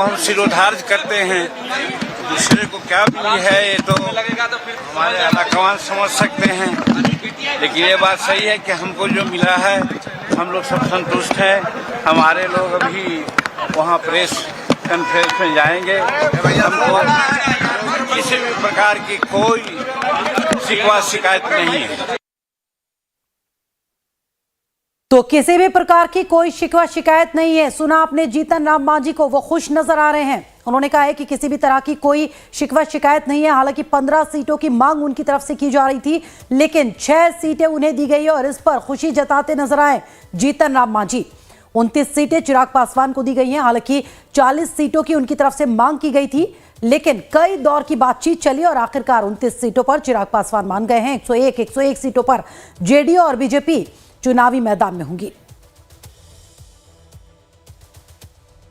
हम सिरोधार्य करते हैं, दूसरे को क्या मिली है ये तो हमारे अलाकवान समझ सकते हैं, लेकिन ये बात सही है कि हमको जो मिला है हम लोग सब संतुष्ट हैं। हमारे लोग अभी वहाँ प्रेस कॉन्फ्रेंस में जाएंगे। हमको किसी भी प्रकार की कोई शिकवा शिकायत नहीं है। तो किसी भी प्रकार की कोई शिकवा शिकायत नहीं है। सुना आपने जीतन राम मांझी को, वो खुश नजर आ रहे हैं। उन्होंने कहा है कि किसी भी तरह की कोई शिकवा शिकायत नहीं है। हालांकि 15 सीटों की मांग उनकी तरफ से की जा रही थी, लेकिन 6 सीटें उन्हें दी गई और इस पर खुशी जताते नजर आए जीतन राम मांझी। 29 सीटें चिराग पासवान को दी गई हैं। हालांकि 40 सीटों की उनकी तरफ से मांग की गई थी, लेकिन कई दौर की बातचीत चली और आखिरकार 29 सीटों पर चिराग पासवान मान गए हैं। 101 सीटों पर जेडीयू और बीजेपी चुनावी मैदान में होंगी।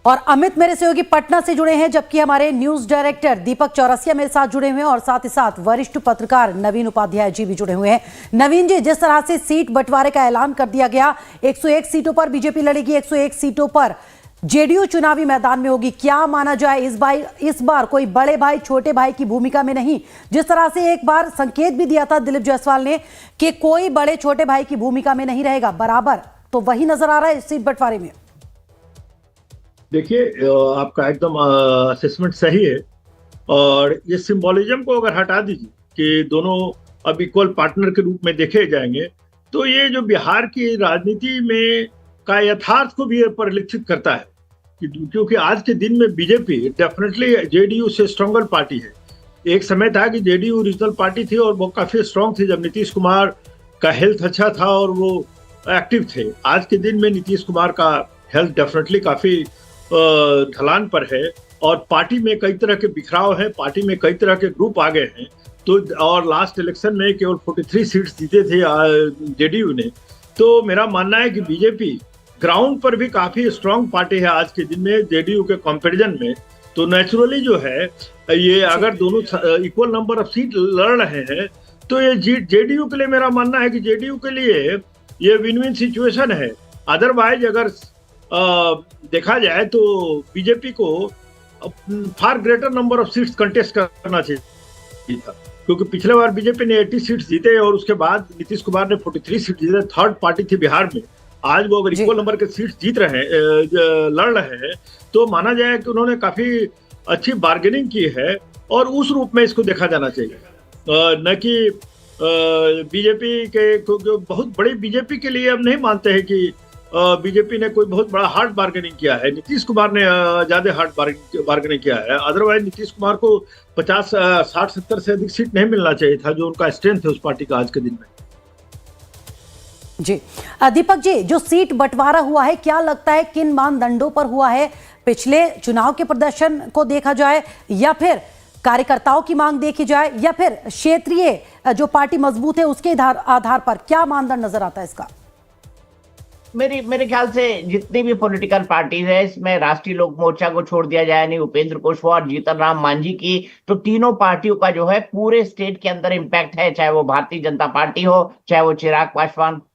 और अमित मेरे सहयोगी पटना से जुड़े हैं, जबकि हमारे न्यूज डायरेक्टर दीपक चौरसिया मेरे साथ जुड़े हुए हैं और साथ ही साथ वरिष्ठ पत्रकार नवीन उपाध्याय जी भी जुड़े हुए हैं। नवीन जी, जिस तरह से सीट बंटवारे का ऐलान कर दिया गया, 101 सीटों पर बीजेपी लड़ेगी, 101 सीटों पर जेडीयू चुनावी मैदान में होगी। क्या माना जाए इस बार कोई बड़े भाई छोटे भाई की भूमिका में नहीं, जिस तरह से एक बार संकेत भी दिया था दिलीप जायसवाल ने कि कोई बड़े छोटे भाई की भूमिका में नहीं रहेगा, बराबर तो वही नजर आ रहा है इस सीट बंटवारे में। देखिए, आपका एकदम असेसमेंट सही है और ये सिंबोलिज्म को अगर हटा दीजिए कि दोनों अब इक्वल पार्टनर के रूप में देखे जाएंगे, तो ये जो बिहार की राजनीति में का यथार्थ को भी परिलक्षित करता है क्योंकि आज के दिन में बीजेपी डेफिनेटली जेडीयू से स्ट्रॉन्गर पार्टी है। एक समय था कि जेडीयू रीजनल पार्टी थी और वो काफी स्ट्रांग थी जब नीतीश कुमार का हेल्थ अच्छा था और वो एक्टिव थे। आज के दिन में नीतीश कुमार का हेल्थ डेफिनेटली काफी ढलान पर है और पार्टी में कई तरह के बिखराव है, पार्टी में कई तरह के ग्रुप आ गए हैं। तो और लास्ट इलेक्शन में केवल 43 सीट्स जीते थे जेडीयू ने। तो मेरा मानना है कि बीजेपी ग्राउंड पर भी काफी स्ट्रांग पार्टी है आज के दिन में जेडीयू के कंपैरिजन में। तो नेचुरली जो है ये अगर दोनों इक्वल नंबर ऑफ सीट लड़ रहे हैं तो ये जेडीयू के लिए मेरा मानना है कि जेडीयू के लिए ये विन विन सिचुएशन है। अदरवाइज अगर देखा जाए तो बीजेपी को far greater number of seats contest करना चाहिए था, क्योंकि पिछले बार बीजेपी ने 80 सीट्स जीते और उसके बाद नीतीश कुमार ने 43 सीट जीते, थर्ड पार्टी थी बिहार में। आज वो अगर इक्वल नंबर के सीट्स जीत रहे हैं, लड़ रहे हैं, तो माना जाए कि उन्होंने काफी अच्छी बार्गेनिंग की है और उस रूप में इसको देखा जाना चाहिए, न कि बीजेपी के बहुत बड़ी बीजेपी के लिए हम नहीं मानते हैं कि बीजेपी ने कोई बहुत बड़ा हार्ड बार्गेनिंग किया है। नीतीश कुमार ने ज्यादा हार्ड बार्गेनिंग किया है। अदरवाइज नीतीश कुमार को 50, 60, 70 से अधिक सीट नहीं मिलना चाहिए था, जो उनका स्ट्रेंथ है उस पार्टी का आज के दिन में। जी दीपक जी, जो सीट बंटवारा हुआ है, क्या लगता है किन मानदंडों पर हुआ है? पिछले चुनाव के प्रदर्शन को देखा जाए या फिर कार्यकर्ताओं की मांग देखी जाए या फिर क्षेत्रीय जो पार्टी मजबूत है उसके आधार पर क्या मानदंड नजर आता है इसका? मेरे ख्याल से जितनी भी पॉलिटिकल पार्टीज है, इसमें राष्ट्रीय लोक मोर्चा को छोड़ दिया जाए, नहीं उपेंद्र कुशवाहा और जीतन राम मांझी की, तो तीनों पार्टियों का जो है पूरे स्टेट के अंदर इम्पैक्ट है। चाहे वो भारतीय जनता पार्टी हो, चाहे वो चिराग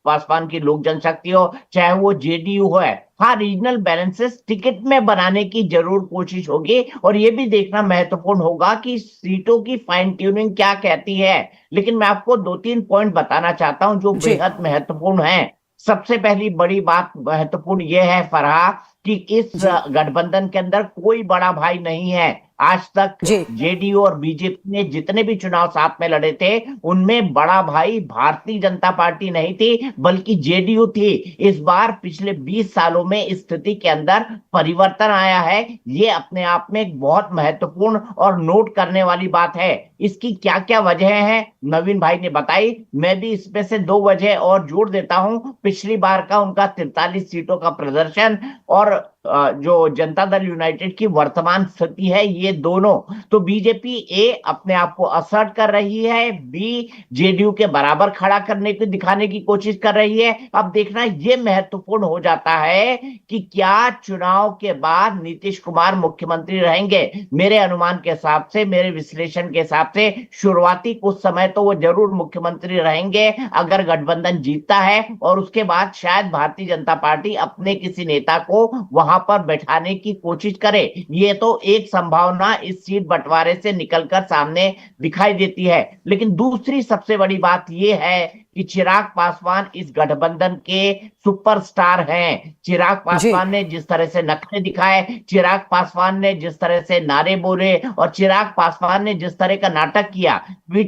पासवान की लोक जनशक्ति हो, चाहे वो जेडीयू हो। हाँ, रीजनल बैलेंसेस टिकट में बनाने की जरूर कोशिश होगी और ये भी देखना महत्वपूर्ण होगा कि सीटों की फाइन ट्यूनिंग क्या कहती है। लेकिन मैं आपको 2-3 पॉइंट बताना चाहता हूं जो बेहद महत्वपूर्ण है। सबसे पहली बड़ी बात महत्वपूर्ण यह है फरहा कि इस गठबंधन के अंदर कोई बड़ा भाई नहीं है। आज तक जेडीयू और बीजेपी ने जितने भी चुनाव साथ में लड़े थे, उनमें बड़ा भाई भारतीय जनता पार्टी नहीं थी, बल्कि जेडीयू थी। इस बार पिछले 20 सालों में इस स्थिति के अंदर परिवर्तन आया है। ये अपने आप में एक बहुत महत्वपूर्ण और नोट करने वाली बात है। इसकी क्या क्या वजह है नवीन भाई ने बताई, मैं भी इसमें से 2 वजह और जोड़ देता हूं। पिछली बार का उनका 43 सीटों का प्रदर्शन और जो जनता दल यूनाइटेड की वर्तमान स्थिति है, ये दोनों। तो बीजेपी ए अपने आप को असर्ट कर रही है, बी जेडीयू के बराबर खड़ा करने की दिखाने की कोशिश कर रही है। अब देखना ये महत्वपूर्ण हो जाता है कि क्या चुनाव के बाद नीतीश कुमार मुख्यमंत्री रहेंगे। मेरे अनुमान के हिसाब से, मेरे विश्लेषण के हिसाब से शुरुआती कुछ समय तो वो जरूर मुख्यमंत्री रहेंगे अगर गठबंधन जीतता है, और उसके बाद शायद भारतीय जनता पार्टी अपने किसी नेता को वहां वहां पर बैठाने की कोशिश करे। ये तो एक संभावना इस सीट बंटवारे से निकलकर सामने दिखाई देती है। लेकिन दूसरी सबसे बड़ी बात ये है कि चिराग पासवान इस गठबंधन के सुपरस्टार हैं। चिराग पासवान ने जिस तरह से नखरे दिखाए, चिराग पासवान ने जिस तरह से नारे बोले और चिराग पासवान ने जिस तरह का नाटक किया,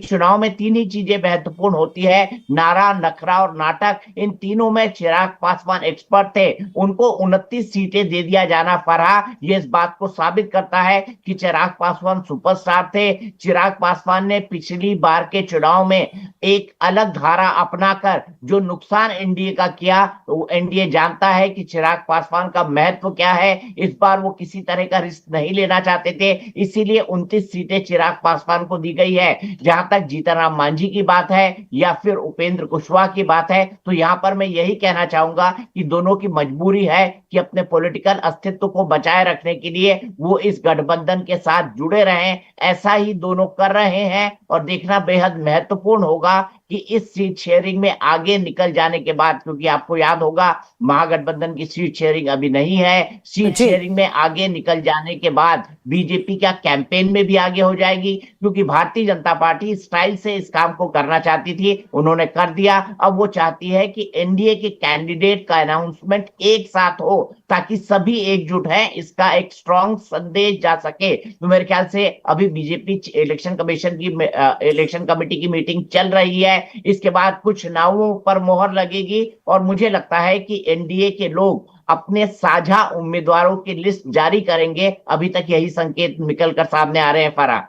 चुनाव में तीन ही चीजें महत्वपूर्ण होती है, नारा, नखरा और नाटक। इन तीनों में चिराग पासवान एक्सपर्ट थे। उनको 29 सीटें दे दिया जाना पड़ा। ये इस बात को साबित करता है कि चिराग पासवान सुपरस्टार थे। चिराग पासवान ने पिछली बार के चुनाव में एक अलग धारा अपनाकर जो नुकसान एनडीए का किया, वो एनडीए जानता है कि चिराग पासवान का महत्व क्या है। इस बार वो किसी तरह का रिस्क नहीं लेना चाहते थे, इसीलिए 29 सीटें चिराग पासवान को दी गई है। जहां तक जीतन राम मांझी की बात है या फिर उपेंद्र कुशवाहा की बात है, तो यहां पर मैं यही कहना चाहूंगा कि दोनों की मजबूरी है कि अपने पॉलिटिकल अस्तित्व को बचाए रखने के लिए वो इस गठबंधन के साथ जुड़े रहें। ऐसा ही दोनों कर रहे हैं और देखना बेहद महत्वपूर्ण होगा कि इस सीट शेयरिंग में आगे निकल जाने के बाद, क्योंकि आपको याद होगा महागठबंधन की सीट शेयरिंग अभी नहीं है, सीट शेयरिंग में आगे निकल जाने के बाद बीजेपी क्या कैंपेन में भी आगे हो जाएगी, क्योंकि भारतीय जनता पार्टी स्टाइल से इस काम को करना चाहती थी, उन्होंने कर दिया। अब वो चाहती है कि एनडीए के कैंडिडेट का अनाउंसमेंट एक साथ हो ताकि सभी एकजुट हैं, इसका एक स्ट्रॉन्ग संदेश जा सके। तो मेरे ख्याल से अभी बीजेपी इलेक्शन कमेटी की मीटिंग चल रही है, इसके बाद कुछ नावों पर मोहर लगेगी और मुझे लगता है कि एनडीए के लोग अपने साझा उम्मीदवारों की लिस्ट जारी करेंगे। अभी तक यही संकेत निकलकर सामने आ रहे हैं। फरा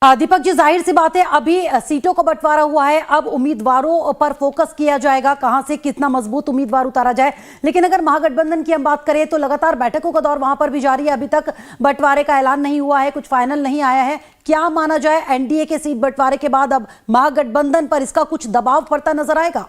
दीपक जी, जाहिर सी बात है अभी सीटों का बंटवारा हुआ है, अब उम्मीदवारों पर फोकस किया जाएगा, कहां से कितना मजबूत उम्मीदवार उतारा जाए। लेकिन अगर महागठबंधन की हम बात करें तो लगातार बैठकों का दौर वहां पर भी जारी है, अभी तक बंटवारे का ऐलान नहीं हुआ है, कुछ फाइनल नहीं आया है। क्या माना जाए, एनडीए के सीट बंटवारे के बाद अब महागठबंधन पर इसका कुछ दबाव पड़ता नजर आएगा?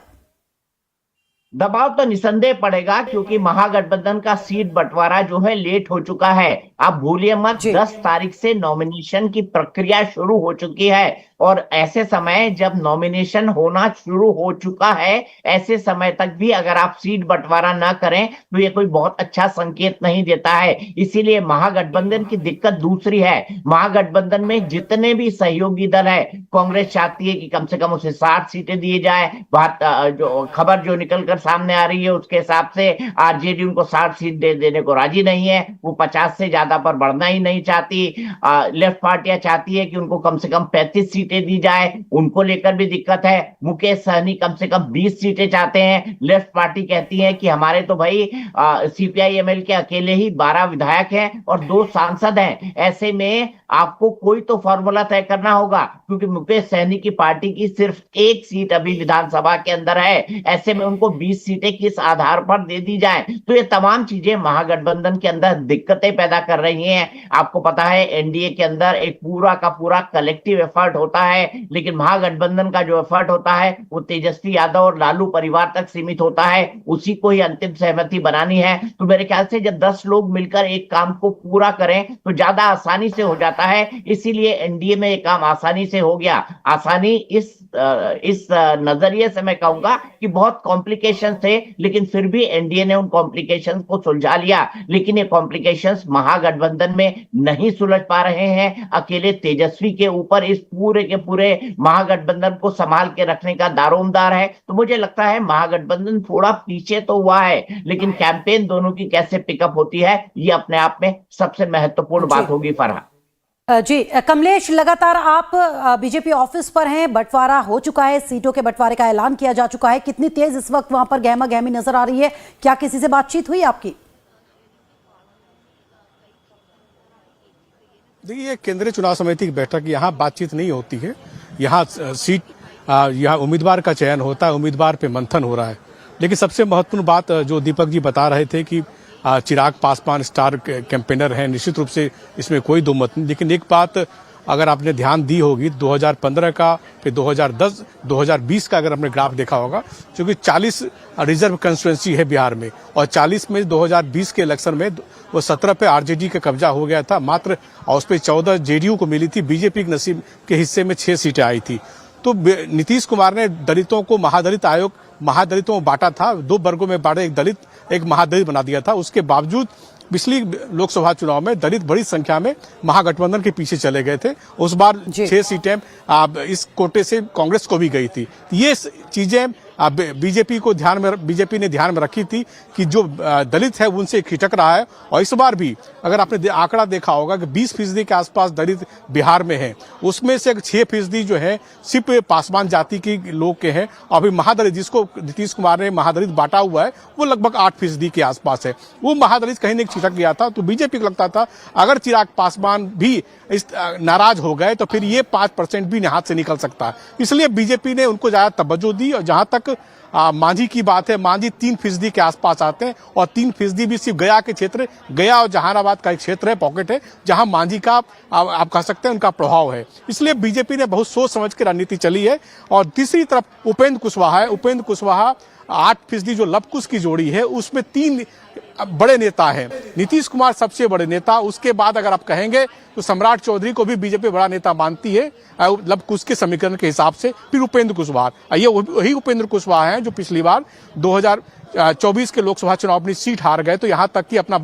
दबाव तो निसंदेह पड़ेगा, क्योंकि महागठबंधन का सीट बंटवारा जो है लेट हो चुका है। आप भूलिए मत, 10 तारीख से नॉमिनेशन की प्रक्रिया शुरू हो चुकी है और ऐसे समय जब नॉमिनेशन होना शुरू हो चुका है, ऐसे समय तक भी अगर आप सीट बंटवारा ना करें तो ये कोई बहुत अच्छा संकेत नहीं देता है। इसीलिए महागठबंधन की दिक्कत दूसरी है। महागठबंधन में जितने भी सहयोगी दल है, कांग्रेस चाहती है कि कम से कम उसे 60 सीटें दिए जाए। जो खबर जो निकलकर सामने आ रही है उसके हिसाब से आरजेडी उनको 60 सीट देने को राजी नहीं है, वो 50 से ज्यादा पर बढ़ना ही नहीं चाहती। लेफ्ट पार्टियां चाहती है कि उनको कम से कम 35 सीटें दी जाए, उनको लेकर भी दिक्कत है। मुकेश सहनी कम से कम 20 सीटें चाहते हैं। लेफ्ट पार्टी कहती है कि हमारे तो भाई सीपीआई-एमएल के अकेले ही 12 विधायक हैं और 2 सांसद हैं। ऐसे में आपको कोई तो फॉर्मूला तय करना होगा, क्योंकि मुकेश सहनी की पार्टी की सिर्फ 1 सीट अभी विधानसभा के अंदर है। ऐसे में उनको 20 सीटें किस आधार पर दे दी जाए? तो ये तमाम चीजें महागठबंधन के अंदर दिक्कतें पैदा कर रही हैं। आपको पता है एनडीए के अंदर एक पूरा का पूरा कलेक्टिव एफर्ट होता है, लेकिन महागठबंधन का जो एफर्ट होता है वो तेजस्वी यादव और लालू परिवार तक सीमित होता है, उसी को ही अंतिम सहमति बनानी है। तो मेरे ख्याल से जब 10 लोग मिलकर एक काम को पूरा करें तो ज्यादा आसानी से हो जाता है। इसीलिए एनडीए में ये काम आसानी से हो गया। आसानी इस नजरिए से मैं कहूंगा कि बहुत कॉम्प्लिकेशन थे, लेकिन फिर भी एनडीए ने उन कॉम्प्लिकेशंस को सुलझा लिया। लेकिन ये कॉम्प्लिकेशंस महागठबंधन में नहीं सुलझ पा रहे हैं। अकेले तेजस्वी के ऊपर इस पूरे के पूरे महागठबंधन को संभाल के रखने का दारोमदार है। तो मुझे लगता है महागठबंधन थोड़ा पीछे तो हुआ है, लेकिन कैंपेन दोनों की कैसे पिकअप होती है ये अपने आप में सबसे महत्वपूर्ण बात होगी। फरहा जी, कमलेश, लगातार आप बीजेपी ऑफिस पर हैं, बंटवारा हो चुका है, सीटों के बंटवारे का ऐलान किया जा चुका है, कितनी तेज इस वक्त वहां पर गहमा गहमी नजर आ रही है? क्या किसी से बातचीत हुई आपकी? देखिए, केंद्रीय चुनाव समिति की बैठक, यहाँ बातचीत नहीं होती है, यहाँ यहाँ उम्मीदवार का चयन होता है, उम्मीदवार पे मंथन हो रहा है। लेकिन सबसे महत्वपूर्ण बात जो दीपक जी बता रहे थे कि चिराग पासवान स्टार कैंपेनर हैं, निश्चित रूप से इसमें कोई दो मत नहीं। लेकिन एक बात अगर आपने ध्यान दी होगी, 2015 का, फिर 2010, 2020 का अगर आपने ग्राफ देखा होगा, क्योंकि 40 रिजर्व कंस्टिट्यूएंसी है बिहार में और 40 में 2020 के इलेक्शन में वो 17 पे आरजेडी का कब्जा हो गया था मात्र, और उस पर 14 जेडीयू को मिली थी। बीजेपी के नसीब के हिस्से में 6 सीटें आई थी। तो नीतीश कुमार ने दलितों को महादलितों में बांटा था, 2 वर्गों में बांटा, एक दलित एक महादलित बना दिया था। उसके बावजूद पिछली लोकसभा चुनाव में दलित बड़ी संख्या में महागठबंधन के पीछे चले गए थे। उस बार 6 सीटें इस कोटे से कांग्रेस को भी गई थी। ये चीजें बीजेपी ने ध्यान में रखी थी कि जो दलित है उनसे खिटक रहा है। और इस बार भी अगर आपने आंकड़ा देखा होगा कि 20% के आसपास दलित बिहार में है, उसमें से 6% जो है सिर्फ पासवान जाति के लोग के हैं। और अभी महादलित जिसको नीतीश कुमार ने महादलित बांटा हुआ है वो लगभग 8% के आसपास है। वो महादलित कहीं न छिटक गया था। तो बीजेपी को लगता था अगर चिराग पासवान भी नाराज हो गए तो फिर ये 5% भी हाथ से निकल सकता है। इसलिए बीजेपी ने उनको ज्यादा तवज्जो दी। और जहां तक मांझी की बात है, मांझी 3% के आसपास आते हैं और 3% भी सिर्फ गया के क्षेत्र, गया और जहानाबाद का एक क्षेत्र है, पॉकेट है, जहां मांझी का आप कह सकते हैं उनका प्रभाव है। इसलिए बीजेपी ने बहुत सोच समझ के रणनीति चली है। और तीसरी तरफ उपेंद्र कुशवाहा है। उपेंद्र कुशवाहा 8% जो लवकुश की जोड़ी है उसमें 3 बड़े नेता हैं। नीतीश कुमार सबसे बड़े नेता, उसके बाद अगर आप कहेंगे तो सम्राट चौधरी को भी बीजेपी बड़ा नेता मानती है लवकुश के समीकरण के हिसाब से। फिर उपेंद्र कुशवाहा, ये वही उपेंद्र कुशवाहा हैं जो पिछली बार 2024 के लोकसभा चुनाव अपनी सीट हार गए। तो यहाँ तक कि अपना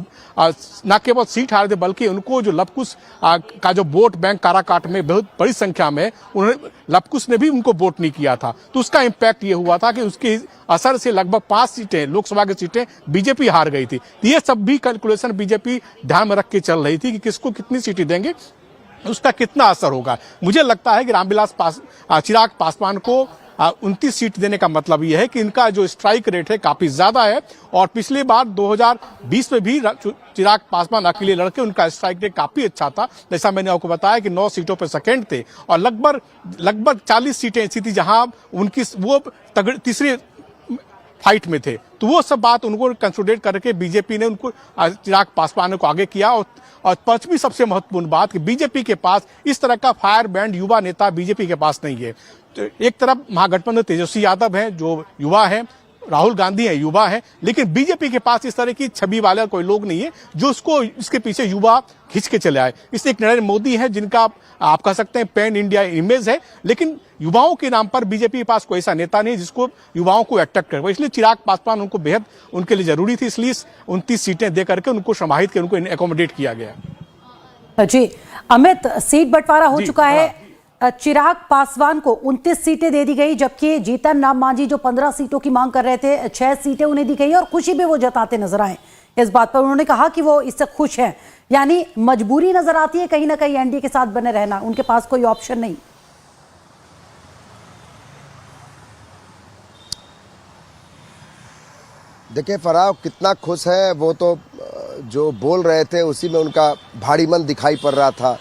न केवल सीट हार गए बल्कि उनको जो लवकुश का जो वोट बैंक काराकाट में बहुत बड़ी संख्या में उन्होंने लवकुश ने भी उनको वोट नहीं किया था। तो उसका इम्पैक्ट ये हुआ था कि उसके असर से लगभग 5 सीटें लोकसभा की सीटें बीजेपी हार गई थी। ये सब भी कैलकुलेशन बीजेपी ध्यान में रख के चल रही थी कि किसको कितनी सीटें देंगे, उसका कितना असर होगा। मुझे लगता है कि रामविलास चिराग पासवान को 29 सीट देने का मतलब यह है कि इनका जो स्ट्राइक रेट है काफी ज्यादा है। और पिछली बार 2020 में भी चिराग पासवान अकेले लड़के, उनका स्ट्राइक रेट काफी अच्छा था। जैसा मैंने आपको बताया कि 9 सीटों पर सेकंड थे और लगभग 40 सीटें ऐसी थी जहां उनकी वो तीसरे फाइट में थे। तो वो सब बात उनको कंसोलिडेट करके बीजेपी ने उनको चिराग पासवान को आगे किया। और पांचवी सबसे महत्वपूर्ण बात कि बीजेपी के पास इस तरह का फायर बैंड युवा नेता बीजेपी के पास नहीं है। तो एक तरफ महागठबंधन तेजस्वी यादव हैं जो युवा हैं, राहुल गांधी है युवा है, लेकिन बीजेपी के पास इस तरह की छवि वाले कोई लोग नहीं है जो उसको इसके पीछे युवा खींच के चले आए। इसलिए एक नरेंद्र मोदी है जिनका आप कह सकते हैं पैन इंडिया इमेज है, लेकिन युवाओं के नाम पर बीजेपी के पास कोई ऐसा नेता नहीं जिसको युवाओं को अट्रैक्ट करे। इसलिए चिराग पासवान उनको बेहद उनके लिए जरूरी थी। इसलिए 29 सीटें दे करके उनको समाहित कर उनको एकोमोडेट किया गया। जी अमित, सीट बंटवारा हो चुका है। चिराग पासवान को 29 सीटें दे दी गई, जबकि जीतन राम मांझी जो 15 सीटों की मांग कर रहे थे 6 सीटें उन्हें दी गई और खुशी भी वो जताते नजर आए। इस बात पर उन्होंने कहा कि वो इससे खुश हैं। यानी मजबूरी नजर आती है कहीं ना कहीं एनडीए के साथ बने रहना, उनके पास कोई ऑप्शन नहीं। देखिए फराह कितना खुश है, वो तो जो बोल रहे थे उसी में उनका भारी मन दिखाई पड़ रहा था।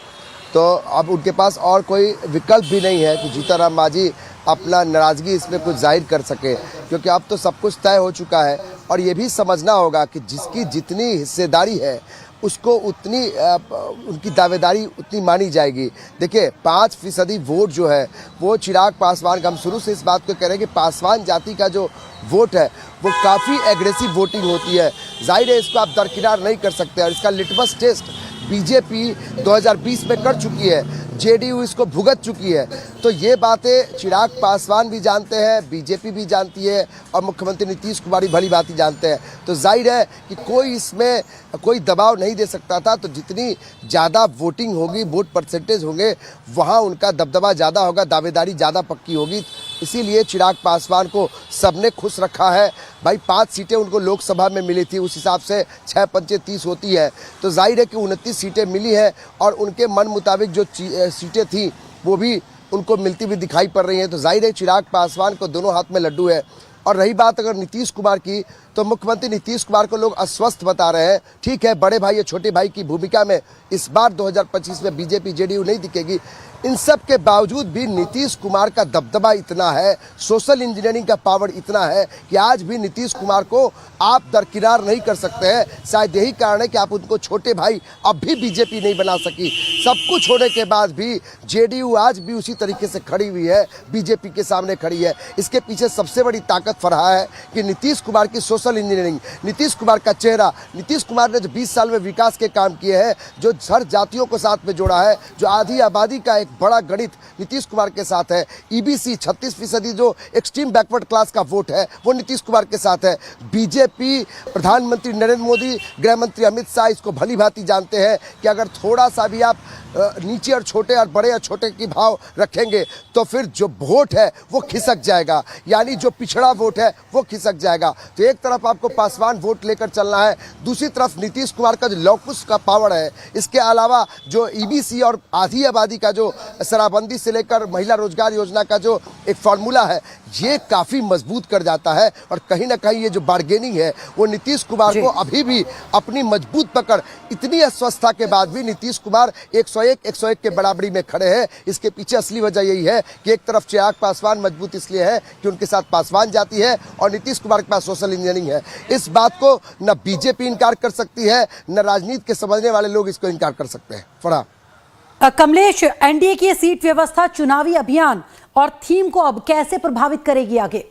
तो अब उनके पास और कोई विकल्प भी नहीं है कि जीतन राम मांझी अपना नाराज़गी इसमें कुछ जाहिर कर सके, क्योंकि अब तो सब कुछ तय हो चुका है। और ये भी समझना होगा कि जिसकी जितनी हिस्सेदारी है उसको उतनी उनकी दावेदारी उतनी मानी जाएगी। देखिए 5% वोट जो है वो चिराग पासवान का, हम शुरू से इस बात को कह रहे हैं कि पासवान जाति का जो वोट है वो काफ़ी एग्रेसिव वोटिंग होती है। जाहिर है इसको आप दरकिनार नहीं कर सकते। और इसका लिटमस टेस्ट बीजेपी 2020 में कर चुकी है, जेडीयू इसको भुगत चुकी है। तो ये बातें चिराग पासवान भी जानते हैं, बीजेपी भी जानती है और मुख्यमंत्री नीतीश कुमार भी भली भांति जानते हैं। तो जाहिर है कि कोई इसमें कोई दबाव नहीं दे सकता था। तो जितनी ज़्यादा वोटिंग होगी, वोट परसेंटेज होंगे, वहाँ उनका दबदबा ज़्यादा होगा, दावेदारी ज़्यादा पक्की होगी। इसीलिए चिराग पासवान को सबने खुश रखा है। भाई 5 सीटें उनको लोकसभा में मिली थी, उस हिसाब से 6 पंचे 30 होती है। तो जाहिर है कि 29 सीटें मिली है और उनके मन मुताबिक जो सीटें थी वो भी उनको मिलती हुई दिखाई पड़ रही हैं। तो जाहिर है चिराग पासवान को दोनों हाथ में लड्डू है। और रही बात अगर नीतीश कुमार की, तो मुख्यमंत्री नीतीश कुमार को लोग अस्वस्थ बता रहे हैं। ठीक है, बड़े भाई या छोटे भाई की भूमिका में इस बार 2025 में बीजेपी जेडीयू नहीं दिखेगी। इन सब के बावजूद भी नीतीश कुमार का दबदबा इतना है, सोशल इंजीनियरिंग का पावर इतना है कि आज भी नीतीश कुमार को आप दरकिनार नहीं कर सकते हैं। शायद यही कारण है कि आप उनको छोटे भाई अब भी बीजेपी नहीं बना सकी। सब कुछ होने के बाद भी जेडीयू आज भी उसी तरीके से खड़ी हुई है, बीजेपी के सामने खड़ी है। इसके पीछे सबसे बड़ी ताकत फरहा है कि नीतीश कुमार की social social engineering. Nitish Kumar का चेहरा, नीतीश कुमार ने जो 20 साल में विकास के काम किए हैं, जो हर जातियों को साथ में जोड़ा है, जो आधी आबादी का एक बड़ा गणित नीतीश कुमार के साथ है। ईबीसी 36% जो एक्सट्रीम बैकवर्ड क्लास का वोट है वो नीतीश कुमार के साथ है। बीजेपी, प्रधानमंत्री नरेंद्र मोदी, गृह मंत्री अमित शाह इसको भली भांति जानते हैं कि अगर थोड़ा सा भी आप नीचे और छोटे और बड़े और छोटे की भाव रखेंगे तो फिर जो वोट है वो खिसक जाएगा, यानी जो पिछड़ा वोट है वो खिसक जाएगा। तो एक तरफ आपको पासवान वोट लेकर चलना है, दूसरी तरफ नीतीश कुमार का जो लॉकपुश का पावर है, इसके अलावा जो ईबीसी और आधी आबादी का जो शराबबंदी से लेकर महिला रोजगार योजना का जो एक फार्मूला है, ये काफी मजबूत कर जाता है। और कहीं ना कहीं ये जो बार्गेनिंग है वो नीतीश कुमार को अभी भी अपनी मजबूत पकड़, इतनी अस्वस्थता के बाद भी नीतीश कुमार 101 के बराबरी में खड़े हैं। इसके पीछे असली वजह यही है कि एक तरफ चिराग पासवान मजबूत इसलिए है कि उनके साथ पासवान जाती है और नीतीश कुमार के पास सोशल इंजीनियरिंग है। इस बात को न बीजेपी इनकार कर सकती है, न राजनीति के समझने वाले लोग इसको इनकार कर सकते हैं। फरहान। कमलेश, एनडीए की सीट व्यवस्था चुनावी अभियान और थीम को अब कैसे प्रभावित करेगी आगे?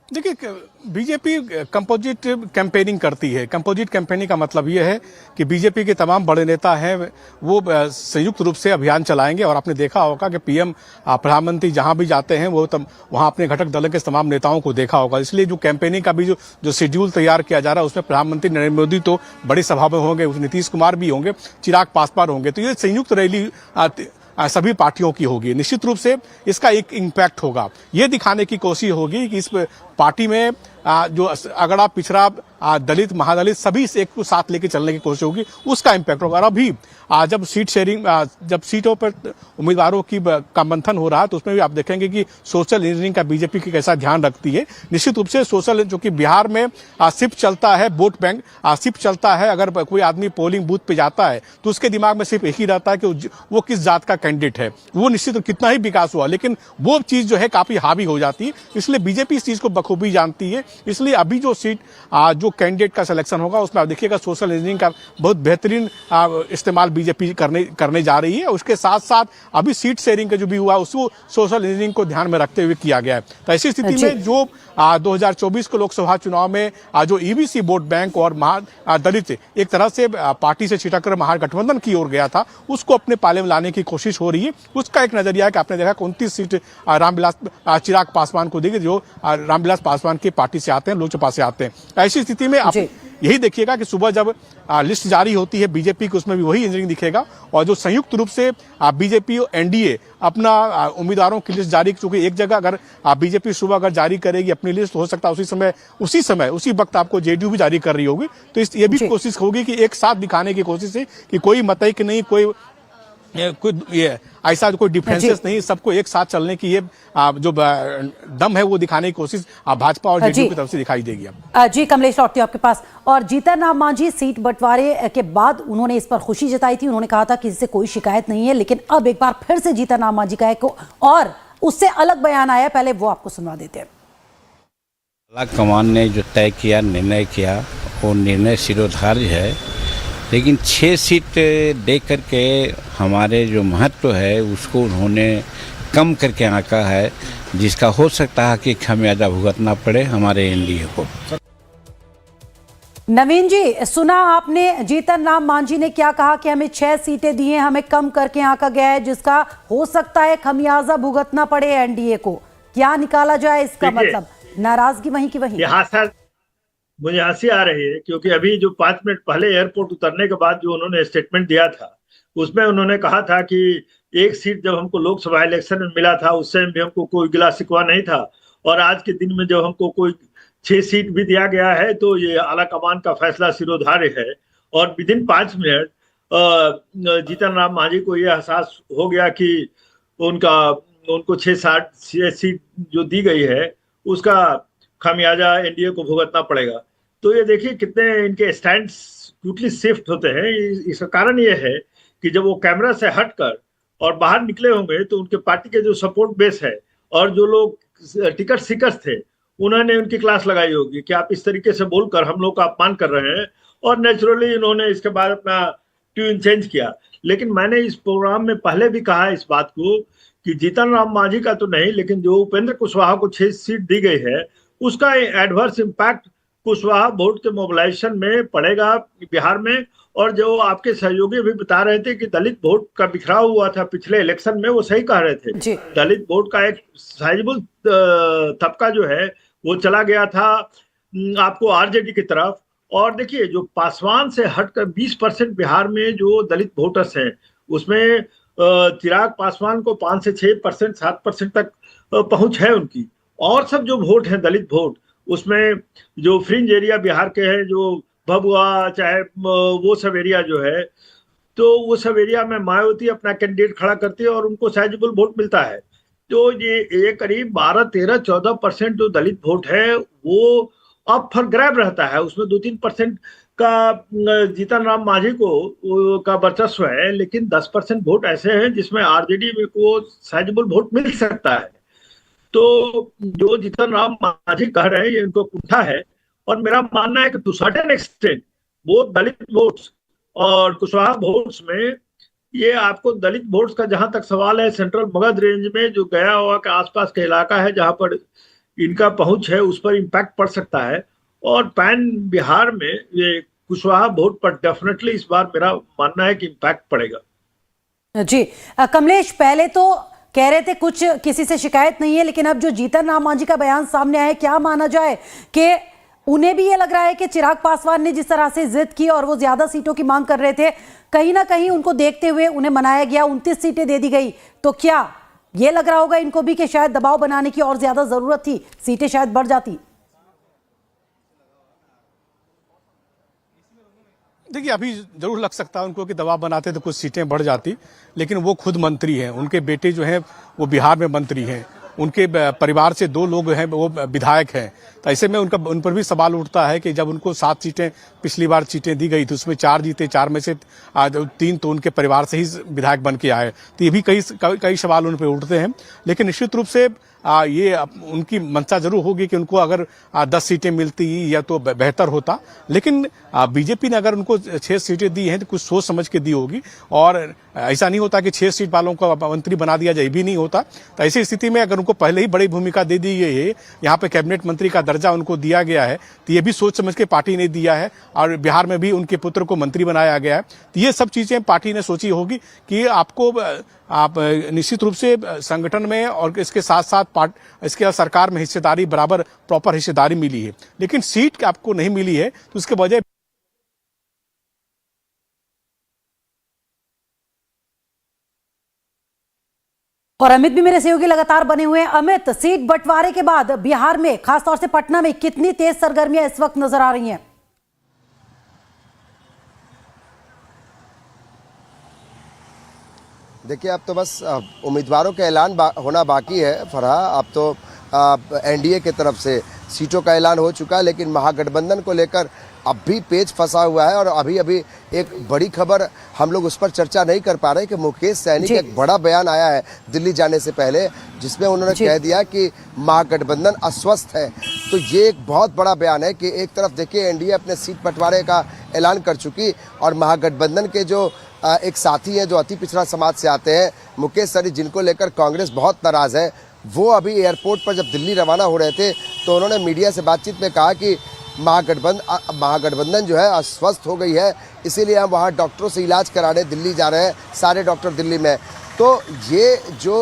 देखिए, बीजेपी कंपोजिट कैंपेनिंग करती है। कंपोजिट कैंपेनिंग का मतलब ये है कि बीजेपी के तमाम बड़े नेता हैं वो संयुक्त रूप से अभियान चलाएंगे। और आपने देखा होगा कि पीएम, प्रधानमंत्री जहां भी जाते हैं वो वहां अपने घटक दल के तमाम नेताओं को देखा होगा। इसलिए जो कैंपेनिंग का भी जो शेड्यूल तैयार किया जा रहा है उसमें प्रधानमंत्री नरेंद्र मोदी तो बड़ी सभा में होंगे, नीतीश कुमार भी होंगे, चिराग पासवान होंगे। तो ये संयुक्त रैली सभी पार्टियों की होगी। निश्चित रूप से इसका एक इम्पैक्ट होगा। ये दिखाने की कोशिश होगी कि इस पार्टी में जो अगड़ा पिछड़ा दलित महादलित सभी से एक को साथ लेके चलने की कोशिश होगी, उसका इम्पैक्ट होगा। और अभी जब सीट शेयरिंग, जब सीटों पर उम्मीदवारों का मंथन हो रहा है तो उसमें भी आप देखेंगे कि सोशल इंजीनियरिंग का बीजेपी की कैसा ध्यान रखती है। निश्चित रूप से सोशल, जो कि बिहार में सिर्फ चलता है वोट बैंक, सिर्फ चलता है अगर कोई आदमी पोलिंग बूथ पे जाता है तो उसके दिमाग में सिर्फ एक ही रहता है कि वो किस जात का कैंडिडेट है। वो निश्चित कितना ही विकास हुआ लेकिन वो चीज जो है काफी हावी हो जाती है। इसलिए बीजेपी इस चीज को बखूबी जानती है। इसलिए अभी जो सीट जो कैंडिडेट का सिलेक्शन होगा उसमें आप देखिएगा सोशल इंजीनियरिंग का बहुत बेहतरीन इस्तेमाल बीजेपी करने जा रही है। उसके साथ साथ अभी सीट शेयरिंग का जो भी हुआ उसको सोशल इंजीनियरिंग को ध्यान में रखते हुए किया गया है। तो ऐसी स्थिति में जो 2024 के लोकसभा चुनाव में जो ईबीसी वोट बैंक और दलित एक तरह से पार्टी से छिटक कर महागठबंधन की ओर गया था, उसको अपने पाले में लाने की कोशिश हो रही है। उसका एक नजरिया है कि आपने देखा 29 सीट रामविलास चिराग पासवान को देगी, जो रामविलास पासवान की पार्टी से आते हैं, लोकसभा से आते हैं। ऐसी स्थिति में आप यही देखिएगा कि सुबह जब लिस्ट जारी होती है बीजेपी की, उसमें भी वही इंजीनियरिंग दिखेगा। और जो संयुक्त रूप से बीजेपी और एनडीए अपना उम्मीदवारों की लिस्ट जारी, चूंकि एक जगह अगर बीजेपी सुबह अगर जारी करेगी अपनी लिस्ट, हो सकता है उसी वक्त आपको जेडीयू भी जारी कर रही होगी। तो ये भी कोशिश होगी कि एक साथ दिखाने की कोशिश है कि कोई मतैक नहीं, कोई ऐसा कोई डिफरेंसेस नहीं, सबको एक साथ चलने की ये जो दम है वो दिखाने की कोशिश भाजपा और जेडीयू की तरफ से दिखाई देगी। अब जी कमलेश, लौटती हूं आपके पास। और जीतन राम मांझी सीट बंटवारे के बाद उन्होंने इस पर खुशी जताई थी। उन्होंने कहा था कि इससे कोई शिकायत नहीं है, लेकिन अब एक बार फिर से जीतन राम मांझी का एक और उससे अलग बयान आया, पहले वो आपको सुनवा देते हैं। कमान ने जो तय किया, निर्णय किया, वो निर्णय शिरोधार्य है, लेकिन 6 सीट दे करके हमारे जो महत्व है उसको उन्होंने कम करके आंका है, जिसका हो सकता है कि खामियाजा भुगतना पड़े हमारे एनडीए को। नवीन जी, सुना आपने जीतन राम मांझी ने क्या कहा कि हमें 6 सीटें दी हैं, हमें कम करके आंका गया है, जिसका हो सकता है खामियाजा भुगतना पड़े एनडीए को। क्या निकाला जाए इसका मतलब? नाराजगी वहीं की वहीं। मुझे हंसी आ रही है क्योंकि अभी जो 5 मिनट पहले एयरपोर्ट उतरने के बाद जो उन्होंने स्टेटमेंट दिया था उसमें उन्होंने कहा था कि एक सीट जब हमको लोकसभा इलेक्शन में मिला था उस समय भी हमको कोई गिला शिकवा नहीं था, और आज के दिन में जब हमको कोई 6 सीट भी दिया गया है तो ये आला कमान का फैसला शिरोधार्य है। और with in 5 minute Jitan Ram Manjhi को यह एहसास हो गया कि उनको 6 सीट जो दी गई है उसका खामियाजा एनडीए को भुगतना पड़ेगा। तो ये देखिए कितने इनके स्टैंड क्विकली शिफ्ट होते हैं। इसका कारण ये है कि जब वो कैमरा से हटकर और बाहर निकले होंगे तो उनके पार्टी के जो सपोर्ट बेस है और जो लोग टिकट सीकर्स थे उन्होंने उनकी क्लास लगाई होगी कि आप इस तरीके से बोलकर हम लोग का अपमान कर रहे हैं, और नेचुरली इन्होंने इसके बाद अपना ट्यून चेंज किया। लेकिन मैंने इस प्रोग्राम में पहले भी कहा इस बात को कि जीतन राम मांझी का तो नहीं, लेकिन जो उपेंद्र कुशवाहा को 6 सीट दी गई है उसका एडवर्स इम्पैक्ट कुशवाहा वोट के मोबिलाइजेशन में पड़ेगा बिहार में। और जो आपके सहयोगी भी बता रहे थे कि दलित वोट का बिखराव हुआ था पिछले इलेक्शन में, वो सही कह रहे थे। दलित वोट का एक साइजेबल तबका जो है वो चला गया था आपको आरजेडी की तरफ। और देखिए, जो पासवान से हटकर 20% बिहार में जो दलित वोटर्स हैं उसमें चिराग पासवान को 5 से 6%, 7% तक पहुंच है उनकी। और सब जो वोट है दलित वोट, उसमें जो फ्रिंज एरिया बिहार के हैं, जो भभुआ चाहे वो सब एरिया जो है, तो वो सब एरिया में मायावती अपना कैंडिडेट खड़ा करती है और उनको साइजेबल वोट मिलता है। तो ये करीब 12, 13, 14% जो दलित वोट है वो अप फॉर ग्रैब रहता है। उसमें 2-3% का जीतन राम मांझी का वर्चस्व है, लेकिन 10% वोट ऐसे हैं जिसमें आरजेडी को साइजेबल वोट मिल सकता है। तो जो जीतन राम मांझी कह रहे हैं ये इनको कुंठा है। और मेरा मानना है कि टू सर्टेन एक्सटेंट वो दलित वोट्स और कुशवाहा वोट्स में, ये आपको दलित वोट्स का जहां तक सवाल है, सेंट्रल मगध रेंज में जो गया हुआ के आसपास का इलाका है जहां पर इनका पहुंच है, उस पर इम्पैक्ट पड़ सकता है। और पैन बिहार में ये कुशवाहा वोट पर डेफिनेटली इस बार मेरा मानना है कि इम्पैक्ट पड़ेगा। जी कमलेश, पहले तो कह रहे थे कुछ किसी से शिकायत नहीं है, लेकिन अब जो जीतन राम मांझी का बयान सामने आया, क्या माना जाए कि उन्हें भी ये लग रहा है कि चिराग पासवान ने जिस तरह से जिद की और वो ज्यादा सीटों की मांग कर रहे थे, कहीं ना कहीं उनको देखते हुए उन्हें मनाया गया, 29 सीटें दे दी गई। तो क्या ये लग रहा होगा इनको भी कि शायद दबाव बनाने की और ज्यादा जरूरत थी, सीटें शायद बढ़ जाती? देखिए, अभी जरूर लग सकता है उनको कि दबाव बनाते तो कुछ सीटें बढ़ जाती, लेकिन वो खुद मंत्री हैं, उनके बेटे जो हैं वो बिहार में मंत्री हैं, उनके परिवार से 2 लोग हैं वो विधायक हैं। तो ऐसे में उन पर भी सवाल उठता है कि जब उनको 7 सीटें पिछली बार सीटें दी गई थी, उसमें 4 जीते, 4 में से 3 तो उनके परिवार से ही विधायक बन के आए। तो ये भी कई सवाल उन पर उठते हैं। लेकिन निश्चित रूप से ये उनकी मंशा जरूर होगी कि उनको अगर 10 सीटें मिलती या तो बेहतर होता। लेकिन बीजेपी ने अगर उनको 6 सीटें दी हैं तो कुछ सोच समझ के दी होगी, और ऐसा नहीं होता कि 6 सीट वालों को मंत्री बना दिया जाए, भी नहीं होता। तो ऐसी स्थिति में अगर उनको पहले ही बड़ी भूमिका दे दी गई है, यहाँ पे कैबिनेट मंत्री का दर्जा उनको दिया गया है, तो ये भी सोच समझ के पार्टी ने दिया है। और बिहार में भी उनके पुत्र को मंत्री बनाया गया है। तो ये सब चीजें पार्टी ने सोची होगी कि आप निश्चित रूप से संगठन में और इसके साथ साथ इसके सरकार में हिस्सेदारी बराबर प्रॉपर हिस्सेदारी मिली है, लेकिन सीट आपको नहीं मिली है, तो उसके वजह और अमित भी मेरे सहयोगी लगातार बने हुए हैं। अमित, सीट बंटवारे के बाद बिहार में, खासतौर से पटना में, कितनी तेज सरगर्मियां इस वक्त नजर आ रही हैं? देखिए, अब तो बस उम्मीदवारों का ऐलान होना बाकी है फरहा। अब तो एनडीए की तरफ से सीटों का ऐलान हो चुका है, लेकिन महागठबंधन को लेकर अब भी पेच फंसा हुआ है। और अभी एक बड़ी खबर हम लोग उस पर चर्चा नहीं कर पा रहे कि मुकेश सहनी का एक बड़ा बयान आया है दिल्ली जाने से पहले, जिसमें उन्होंने कह दिया कि महागठबंधन अस्वस्थ है। तो ये एक बहुत बड़ा बयान है कि एक तरफ देखिए एनडीए अपने सीट बंटवारे का ऐलान कर चुकी, और महागठबंधन के जो एक साथी हैं जो अति पिछड़ा समाज से आते हैं, मुकेश सहनी, जिनको लेकर कांग्रेस बहुत नाराज है, वो अभी एयरपोर्ट पर जब दिल्ली रवाना हो रहे थे तो उन्होंने मीडिया से बातचीत में कहा कि महागठबंधन जो है अस्वस्थ हो गई है, इसीलिए हम वहाँ डॉक्टरों से इलाज कराने दिल्ली जा रहे हैं, सारे डॉक्टर दिल्ली में। तो ये जो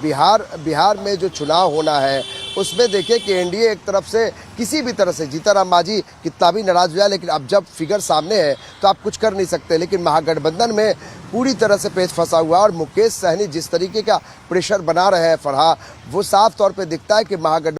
बिहार में जो चुनाव होना है उसमें देखिए कि एनडीए एक तरफ से किसी भी तरह से, जीतन राम मांझी कितना भी नाराज हो जाए, लेकिन अब जब फिगर सामने है तो आप कुछ कर नहीं सकते। लेकिन महागठबंधन में पूरी तरह से पेच फंसा हुआ, और मुकेश सहनी जिस तरीके का प्रेशर बना रहे हैं फरहा, वो साफ तौर पे दिखता है कि महागठबंधन